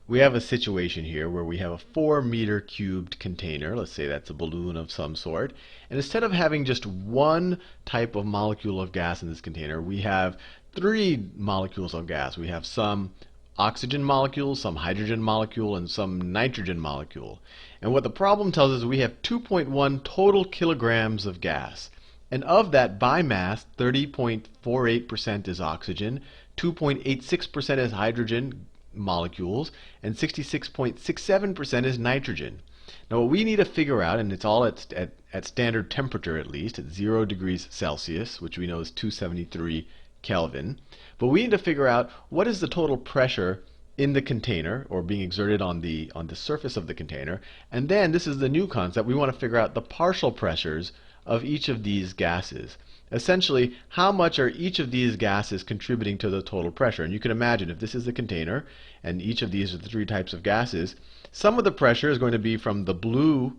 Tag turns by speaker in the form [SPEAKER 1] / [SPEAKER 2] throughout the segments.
[SPEAKER 1] we have a situation here where we have a 4-meter cubed container. Let's say that's a balloon of some sort. And instead of having just one type of molecule of gas in this container, we have 3 molecules of gas. We have some oxygen molecule, some hydrogen molecule, and some nitrogen molecule. And what the problem tells us is we have 2.1 total kilograms of gas. And of that, by mass, 30.48% is oxygen, 2.86% is hydrogen molecules, and 66.67% is nitrogen. Now what we need to figure out, and it's all at standard temperature at least, at 0 degrees Celsius, which we know is 273 Kelvin, but we need to figure out what is the total pressure in the container, or being exerted on the surface of the container, and then, this is the new concept, we want to figure out the partial pressures of each of these gases. Essentially, how much are each of these gases contributing to the total pressure? And you can imagine if this is the container and each of these are the 3 types of gases, some of the pressure is going to be from the blue,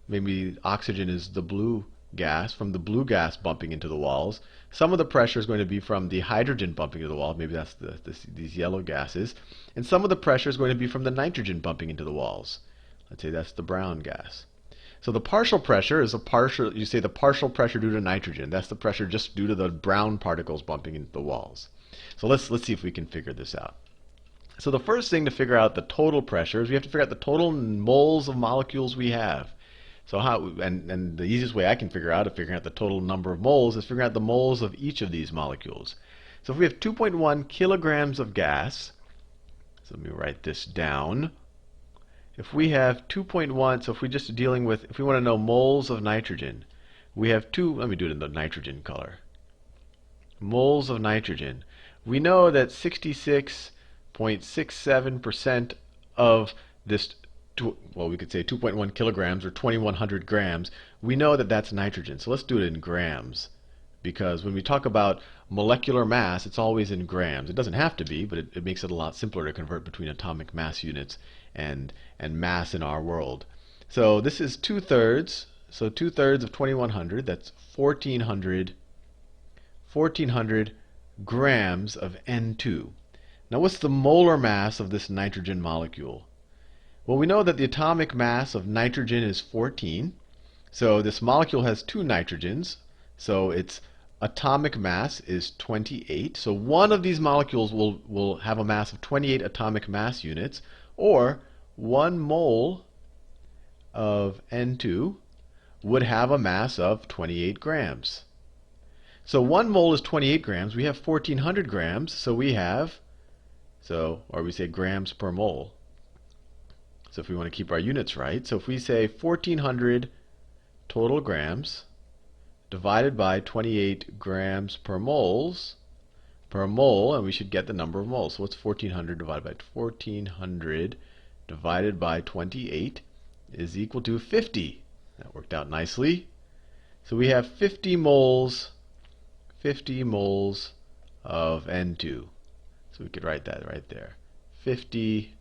[SPEAKER 1] maybe oxygen is the blue gas, from the blue gas bumping into the walls. Some of the pressure is going to be from the hydrogen bumping into the wall, maybe that's these yellow gases. And some of the pressure is going to be from the nitrogen bumping into the walls. Let's say that's the brown gas. So the partial pressure is you say the partial pressure due to nitrogen. That's the pressure just due to the brown particles bumping into the walls. So let's see if we can figure this out. So the first thing to figure out the total pressure is we have to figure out the total moles of molecules we have. So and the easiest way I can figure out of figuring out the total number of moles is figuring out the moles of each of these molecules. So if we have 2.1 kilograms of gas, so let me write this down. If we have 2.1, so if we just dealing with, if we want to know moles of nitrogen, we have let me do it in the nitrogen color. Moles of nitrogen. We know that 66.67% of this, well, we could say 2.1 kilograms or 2,100 grams, we know that that's nitrogen. So let's do it in grams, because when we talk about molecular mass, it's always in grams. It doesn't have to be, but it makes it a lot simpler to convert between atomic mass units and mass in our world. So this is 2/3. So 2/3 of 2,100, that's 1,400 grams of N2. Now what's the molar mass of this nitrogen molecule? Well, we know that the atomic mass of nitrogen is 14. So this molecule has 2 nitrogens. So its atomic mass is 28. So one of these molecules will have a mass of 28 atomic mass units, or 1 mole of N2 would have a mass of 28 grams. So 1 mole is 28 grams. We have 1,400 grams, so we have, or we say grams per mole. So if we want to keep our units right, so if we say 1,400 total grams divided by 28 grams per mole, and we should get the number of moles. So what's 1,400 divided by 1,400 divided by 28 is equal to 50. That worked out nicely. So we have 50 moles of N2. So we could write that right there. 50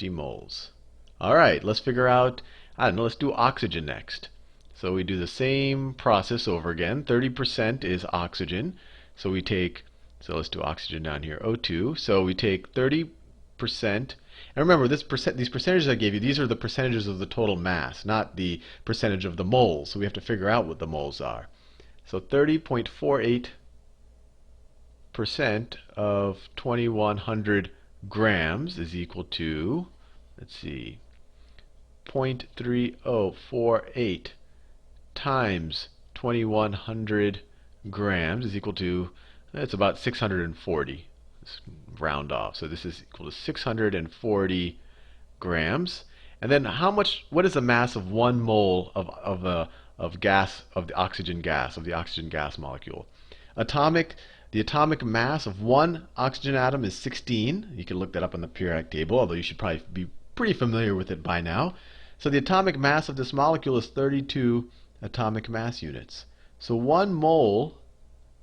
[SPEAKER 1] moles. All right, let's figure out, I don't know, let's do oxygen next. So we do the same process over again. 30% is oxygen. So we take, so let's do oxygen down here, O2. So we take 30%. And remember, these percentages I gave you, these are the percentages of the total mass, not the percentage of the moles. So we have to figure out what the moles are. So 30.48% of 2,100 grams is equal to, let's see, 0.3048 times 2,100 grams is equal to, it's about 640. Let's round off. So this is equal to 640 grams. And then what is the mass of 1 mole of gas, of the oxygen gas molecule? The atomic mass of 1 oxygen atom is 16. You can look that up on the periodic table, although you should probably be pretty familiar with it by now. So the atomic mass of this molecule is 32 atomic mass units. So 1 mole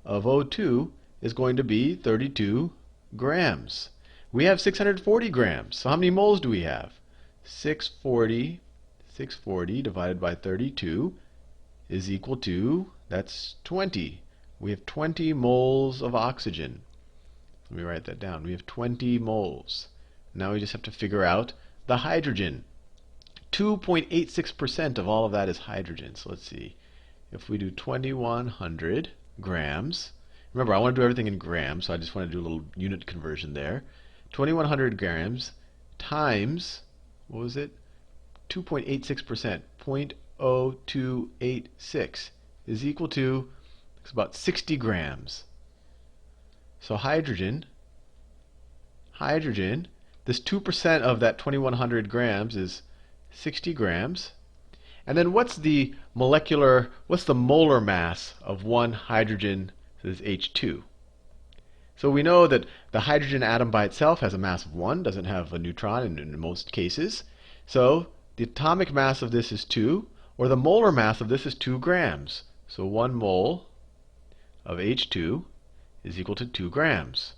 [SPEAKER 1] of O2 is going to be 32 grams. We have 640 grams. So how many moles do we have? 640 divided by 32 is equal to, that's 20. We have 20 moles of oxygen. Let me write that down. We have 20 moles. Now we just have to figure out the hydrogen. 2.86% of all of that is hydrogen. So let's see. If we do 2100 grams, remember I want to do everything in grams, so I just want to do a little unit conversion there. 2100 grams times, what was it? 2.86%, 0.0286 is equal to, it's about 60 grams. So hydrogen, this 2% of that 2100 grams is 60 grams. And then what's the molar mass of one hydrogen, this is H2? So we know that the hydrogen atom by itself has a mass of 1, doesn't have a neutron in most cases. So the atomic mass of this is 2, or the molar mass of this is 2 grams. So 1 mole of H2 is equal to 2 grams.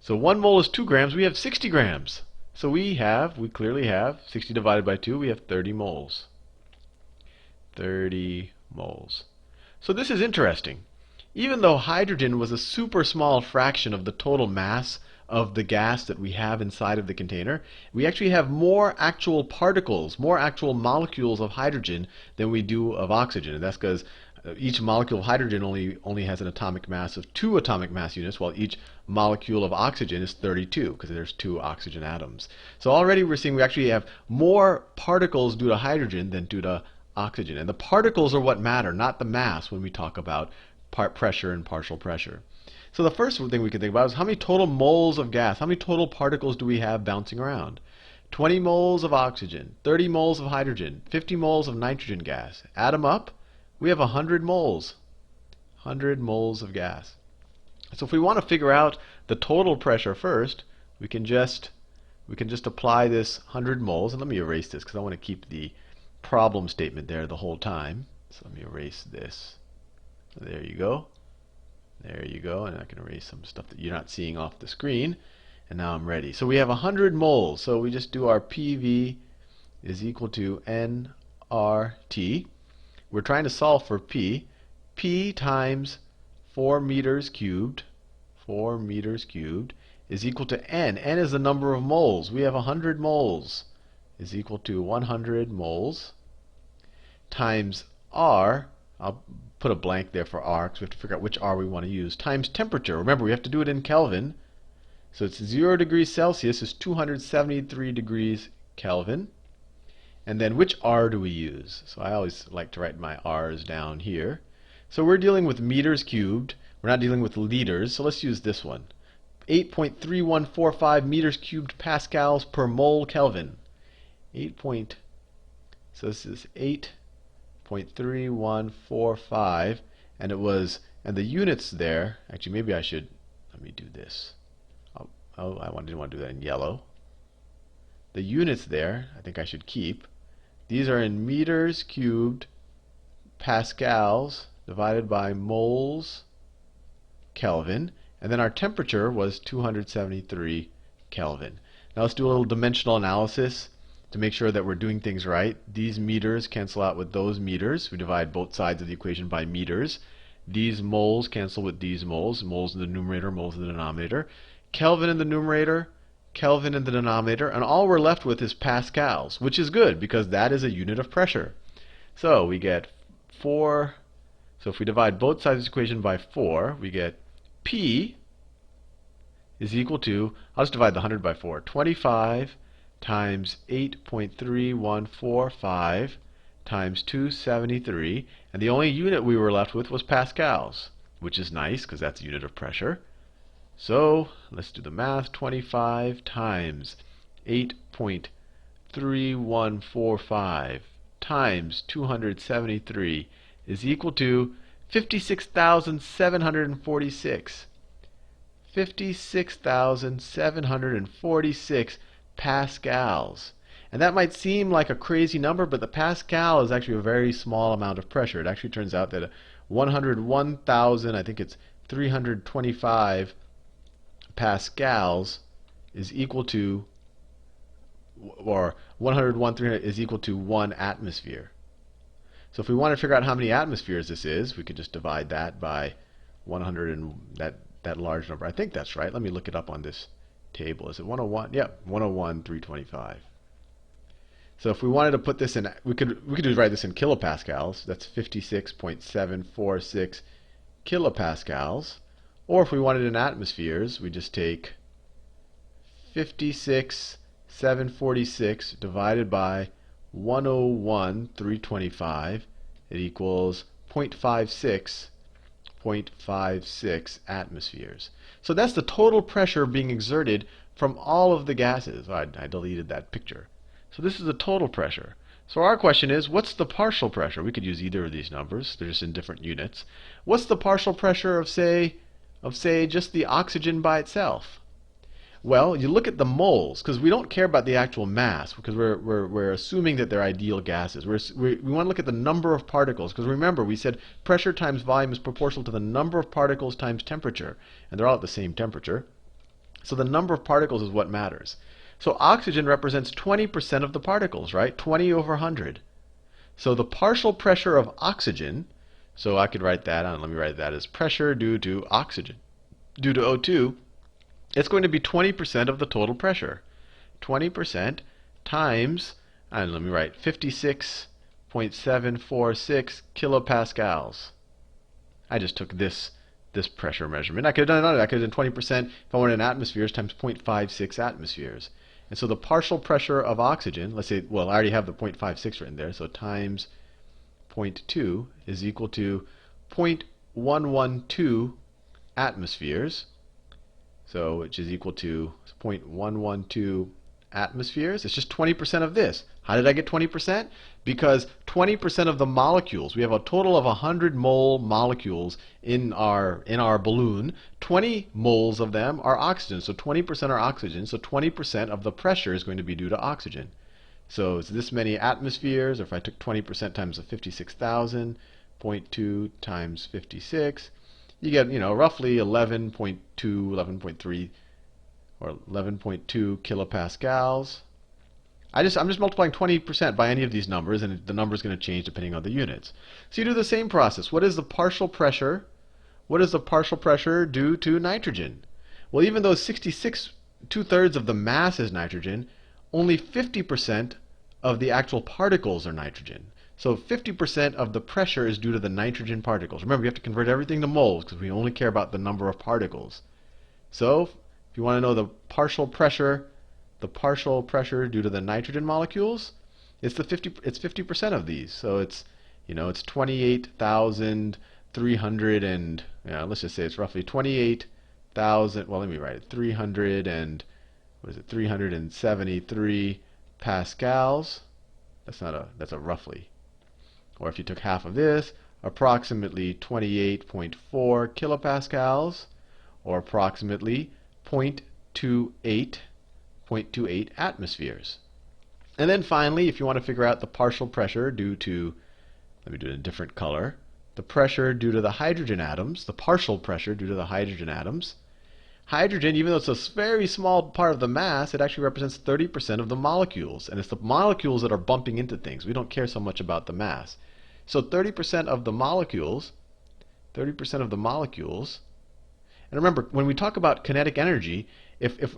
[SPEAKER 1] So 1 mole is 2 grams, we have 60 grams. So we clearly have 60 divided by 2, we have 30 moles. 30 moles. So this is interesting. Even though hydrogen was a super small fraction of the total mass of the gas that we have inside of the container, we actually have more actual particles, more actual molecules of hydrogen than we do of oxygen. And that's because each molecule of hydrogen only has an atomic mass of 2 atomic mass units, while each molecule of oxygen is 32, because there's 2 oxygen atoms. So already we're seeing we actually have more particles due to hydrogen than due to oxygen. And the particles are what matter, not the mass, when we talk about pressure and partial pressure. So the first thing we can think about is how many total moles of gas, how many total particles do we have bouncing around? 20 moles of oxygen, 30 moles of hydrogen, 50 moles of nitrogen gas. Add them up, we have 100 moles. 100 moles of gas. So if we want to figure out the total pressure first, we can just apply this 100 moles. And let me erase this because I want to keep the problem statement there the whole time. So let me erase this. There you go. There you go. And I can erase some stuff that you're not seeing off the screen. And now I'm ready. So we have 100 moles. So we just do our PV is equal to nRT. We're trying to solve for P. P times 4 meters cubed is equal to N. N is the number of moles. We have 100 moles is equal to 100 moles times R. I'll put a blank there for R because we have to figure out which R we want to use, times temperature. Remember, we have to do it in Kelvin. So it's 0 degrees Celsius is 273 degrees Kelvin. And then which R do we use? So I always like to write my R's down here. So we're dealing with meters cubed. We're not dealing with liters, so let's use this one. 8.3145 meters cubed pascals per mole Kelvin. So this is 8.3145, and the units there, actually maybe let me do this. I didn't want to do that in yellow. The units there, I think I should keep. These are in meters cubed pascals divided by moles Kelvin, and then our temperature was 273 Kelvin. Now let's do a little dimensional analysis to make sure that we're doing things right. These meters cancel out with those meters. We divide both sides of the equation by meters. These moles cancel with these moles. Moles in the numerator, moles in the denominator. Kelvin in the numerator, Kelvin in the denominator, and all we're left with is pascals, which is good because that is a unit of pressure. So we get 4. So if we divide both sides of this equation by 4, we get P is equal to, I'll just divide the 100 by 4, 25 times 8.3145 times 273, and the only unit we were left with was pascals, which is nice because that's a unit of pressure. So let's do the math. 25 times 8.3145 times 273 is equal to 56,746. 56,746 pascals. And that might seem like a crazy number, but the pascal is actually a very small amount of pressure. It actually turns out that 101,000, I think it's 325 pascals is equal to, or 101,300 is equal to 1 atmosphere. So if we want to figure out how many atmospheres this is, we could just divide that by 100 and that large number. I think that's right. Let me look it up on this table. Is it 101? Yep, 101, 325. So if we wanted to put this in, we could just write this in kilopascals. That's 56.746 kilopascals. Or if we wanted in atmospheres, we just take 56,746 divided by 101,325. It equals 0.56 atmospheres. So that's the total pressure being exerted from all of the gases. Oh, I deleted that picture. So this is the total pressure. So our question is, what's the partial pressure? We could use either of these numbers. They're just in different units. What's the partial pressure of say just the oxygen by itself? Well, you look at the moles, because we don't care about the actual mass, because we're assuming that they're ideal gases. We want to look at the number of particles, because remember, we said pressure times volume is proportional to the number of particles times temperature, and they're all at the same temperature. So the number of particles is what matters. So oxygen represents 20% of the particles, right? 20 over 100. So the partial pressure of oxygen, so I could write that, let me write that as pressure due to oxygen, due to O2, it's going to be 20% of the total pressure. 20% times, let me write 56.746 kilopascals. I just took this pressure measurement. I could have done it. I could have done 20% if I wanted in atmospheres times 0.56 atmospheres. And so the partial pressure of oxygen, let's say, well, I already have the 0.56 written there, so times 0.2 is equal to 0.112 atmospheres. So which is equal to 0.112 atmospheres. It's just 20% of this. How did I get 20%? Because 20% of the molecules, we have a total of 100 mole molecules in our balloon. 20 moles of them are oxygen, so 20% are oxygen, so 20% of the pressure is going to be due to oxygen. So it's this many atmospheres, or if I took 20% times the 56,000, 0.2 times 56, you get, roughly 11.2, 11.3, or 11.2 kilopascals. I'm just multiplying 20% by any of these numbers, and the number is going to change depending on the units. So you do the same process. What is the partial pressure? What is the partial pressure due to nitrogen? Well, even though 2/3 of the mass is nitrogen, only 50% of the actual particles are nitrogen. So 50% of the pressure is due to the nitrogen particles. Remember, you have to convert everything to moles because we only care about the number of particles. So if you want to know the partial pressure due to the nitrogen molecules, it's 50% of these. So it's 28,300 and let's just say it's roughly 28,000. Well, let me write it. 373 pascals. That's a roughly. Or if you took half of this, approximately 28.4 kilopascals, or approximately 0.28 atmospheres. And then finally, if you want to figure out the partial pressure due to, let me do it in a different color, the pressure due to the hydrogen atoms, the partial pressure due to the hydrogen atoms. Hydrogen, even though it's a very small part of the mass, it actually represents 30% of the molecules. And it's the molecules that are bumping into things. We don't care so much about the mass. So 30% of the molecules, and remember, when we talk about kinetic energy, if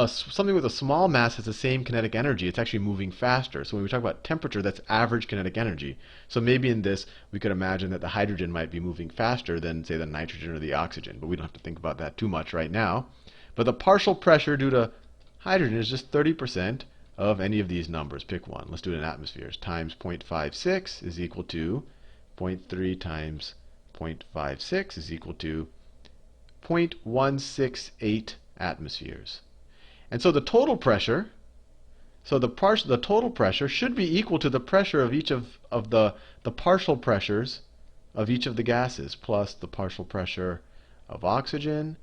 [SPEAKER 1] something with a small mass has the same kinetic energy, it's actually moving faster. So when we talk about temperature, that's average kinetic energy. So maybe in this, we could imagine that the hydrogen might be moving faster than, say, the nitrogen or the oxygen. But we don't have to think about that too much right now. But the partial pressure due to hydrogen is just 30% of any of these numbers. Pick one. Let's do it in atmospheres. Times 0.56 is equal to 0.3 times 0.56 is equal to 0.168 atmospheres. And so the total pressure, the total pressure should be equal to the pressure of each of the partial pressures of each of the gases, plus the partial pressure of oxygen,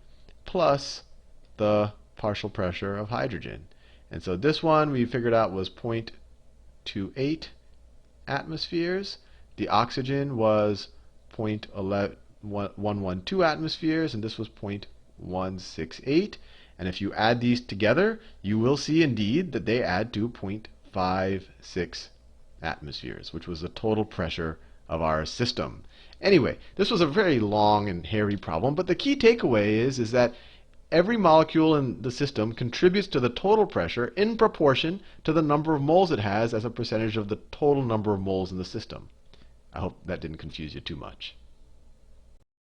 [SPEAKER 1] plus the partial pressure of hydrogen. And so this one we figured out was 0.28 atmospheres. The oxygen was 0.112 atmospheres, and this was 0.168. And if you add these together, you will see indeed that they add to 0.56 atmospheres, which was the total pressure of our system. Anyway, this was a very long and hairy problem, but the key takeaway is that every molecule in the system contributes to the total pressure in proportion to the number of moles it has as a percentage of the total number of moles in the system. I hope that didn't confuse you too much.